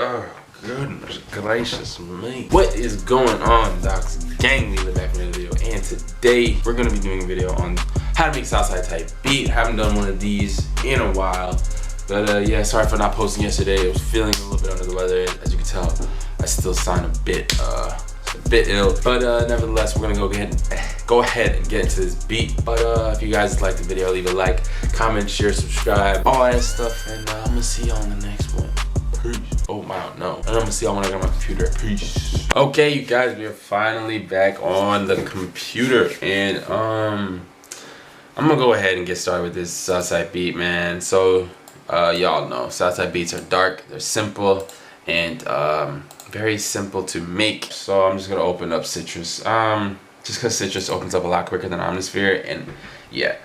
Oh, goodness gracious me. What is going on, Docs Gang? Leave back in the video. And today, we're going to be doing a video on how to make Southside type beat. Haven't done one of these in a while. But yeah, sorry for not posting yesterday. I was feeling a little bit under the weather. As you can tell, I still sound a bit ill. But nevertheless, we're going to go ahead and get into this beat. But if you guys like the video, leave a like, comment, share, subscribe, all that stuff. And I'm going to see y'all in the next one. Peace. Oh wow, no. And I'm gonna see y'all when I get on my computer. Peace. Okay, you guys, we are finally back on the computer, and I'm gonna go ahead and get started with this Southside beat, man. So y'all know Southside beats are dark, they're simple, and very simple to make. So I'm just gonna open up Citrus, just because Citrus opens up a lot quicker than Omnisphere, and yeah.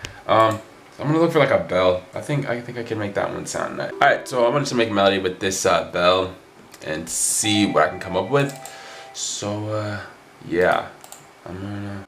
I'm gonna look for like a bell. I think I can make that one sound nice. Alright, so I'm gonna just make a melody with this bell and see what I can come up with. So yeah, I'm gonna...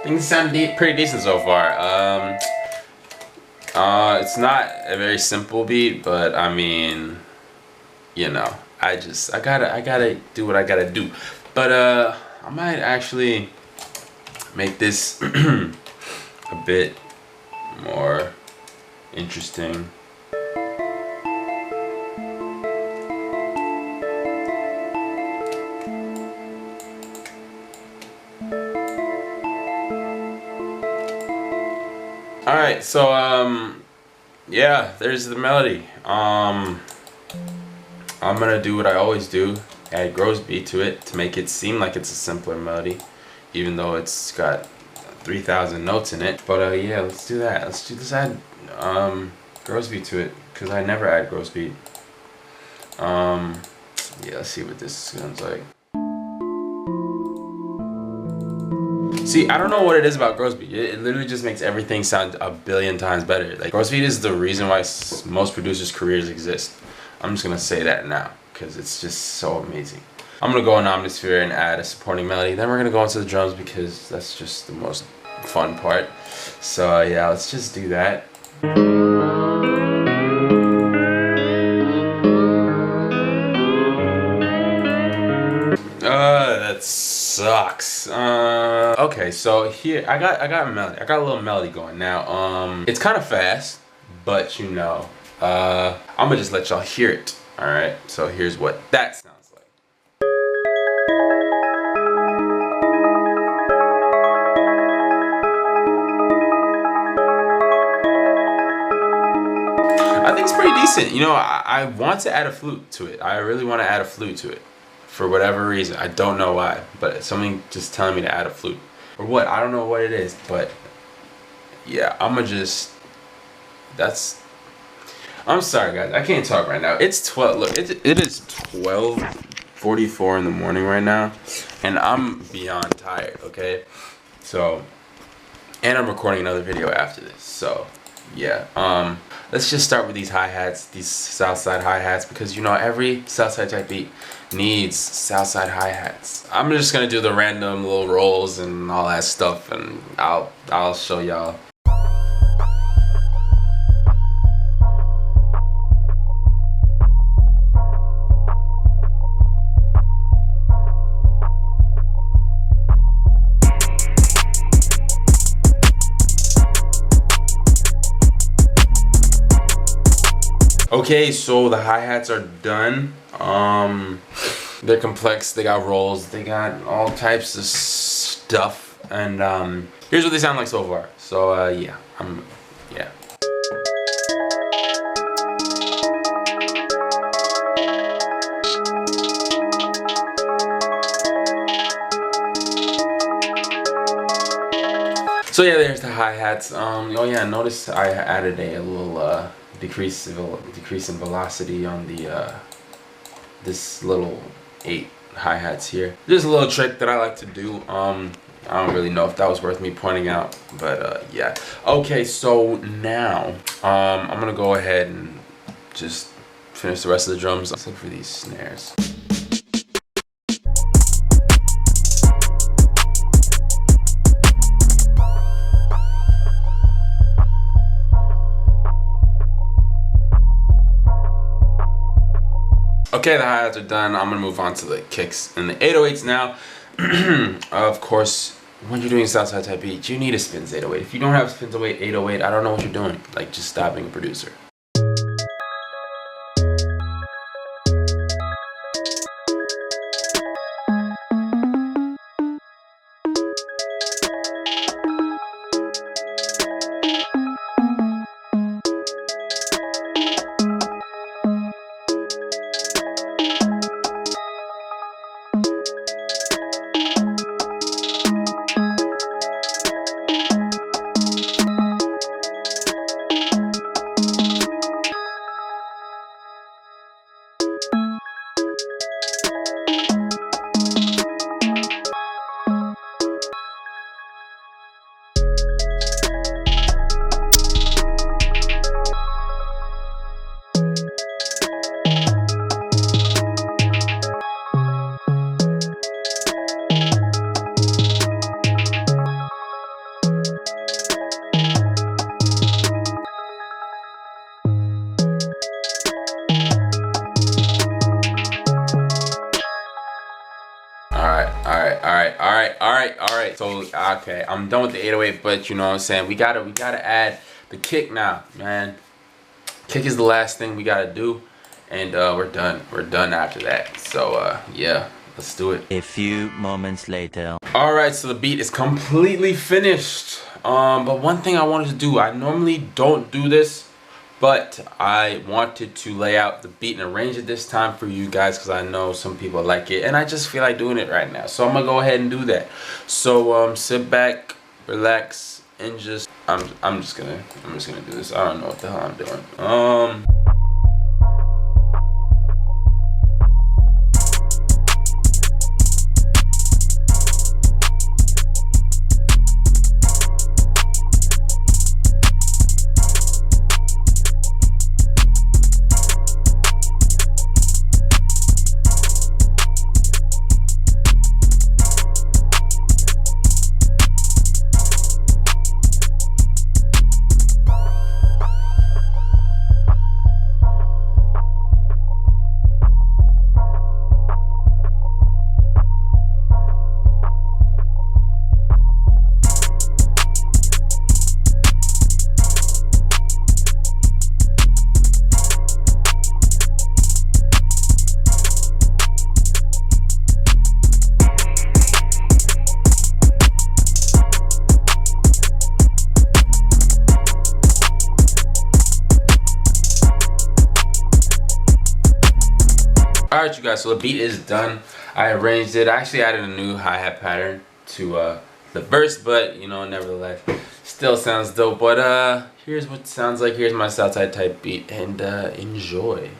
Things sound pretty decent so far. It's not a very simple beat, but I mean, you know, I gotta do what I gotta do. But I might actually make this a bit more interesting. Alright, so yeah, there's the melody. I'm gonna do what I always do, add gross beat to it to make it seem like it's a simpler melody, even though it's got 3,000 notes in it. But yeah, let's do that. Let's add gross beat to it, because I never add gross beat. Yeah, let's see what this sounds like. See, I don't know what it is about gross beat. It literally just makes everything sound a billion times better. Like, gross beat is the reason why most producers' careers exist. I'm just gonna say that now, because it's just so amazing. I'm gonna go on Omnisphere and add a supporting melody. Then we're gonna go into the drums, because that's just the most fun part. So yeah, let's just do that. That sucks. Okay, so here I got a melody. I got a little melody going now. It's kind of fast, but you know, I'm gonna just let y'all hear it. All right. So here's what that sounds like. I think it's pretty decent. You know, I want to add a flute to it. I really want to add a flute to it. For whatever reason, I don't know why, but something just telling me to add a flute or what, I don't know what it is, but yeah, I'm sorry guys, I can't talk right now. It's 12. Look, it is 12:44 in the morning right now, and I'm beyond tired. Okay, so, and I'm recording another video after this, so yeah. Let's just start with these hi-hats, these Southside hi-hats, because you know every Southside type beat needs Southside hi-hats. I'm just gonna do the random little rolls and all that stuff, and I'll show y'all. Okay, so the hi-hats are done. They're complex, they got rolls, they got all types of stuff, and here's what they sound like so far. So yeah, yeah. So yeah, there's the hi-hats. Oh yeah, notice I added a little decrease in velocity on the this little 8 hi-hats here. Just a little trick that I like to do. I don't really know if that was worth me pointing out, but yeah. Okay, so now I'm gonna go ahead and just finish the rest of the drums. Let's look for these snares. Okay, the hi-hats are done. I'm gonna move on to the kicks and the 808s now. Of course, when you're doing a Southside type beat, you need a spins 808. If you don't have a spins 808, I don't know what you're doing. Like, just stop being a producer. Alright, so okay, I'm done with the 808, but you know what I'm saying, we gotta add the kick now, man. Kick is the last thing we gotta do, and we're done after that. So yeah, let's do it. A few moments later. Alright, so the beat is completely finished. But one thing I wanted to do, I normally don't do this, but I wanted to lay out the beat and arrange it this time for you guys, because I know some people like it and I just feel like doing it right now. So I'm gonna go ahead and do that. So sit back, relax, and just I'm just gonna do this. I don't know what the hell I'm doing. Alright, you guys, so the beat is done. I arranged it. I actually added a new hi-hat pattern to the verse, but you know, nevertheless, still sounds dope. But here's what it sounds like. Here's my Southside type beat, and enjoy.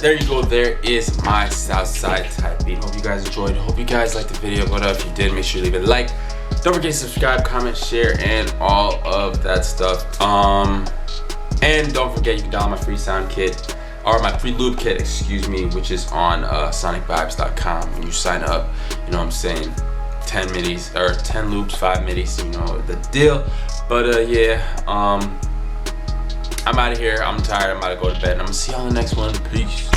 there you go. There is my Southside type beat. Hope you guys enjoyed. Hope you guys liked the video. But if you did, make sure you leave it a like. Don't forget to subscribe, comment, share, and all of that stuff. And don't forget, you can download my free sound kit, or my free loop kit, excuse me, which is on sonicvibes.com. When you sign up, you know what I'm saying, 10 midis, or 10 loops, 5 midis, you know the deal. But yeah, I'm out of here. I'm tired. I'm about to go to bed. And I'm gonna see y'all in the next one. Peace.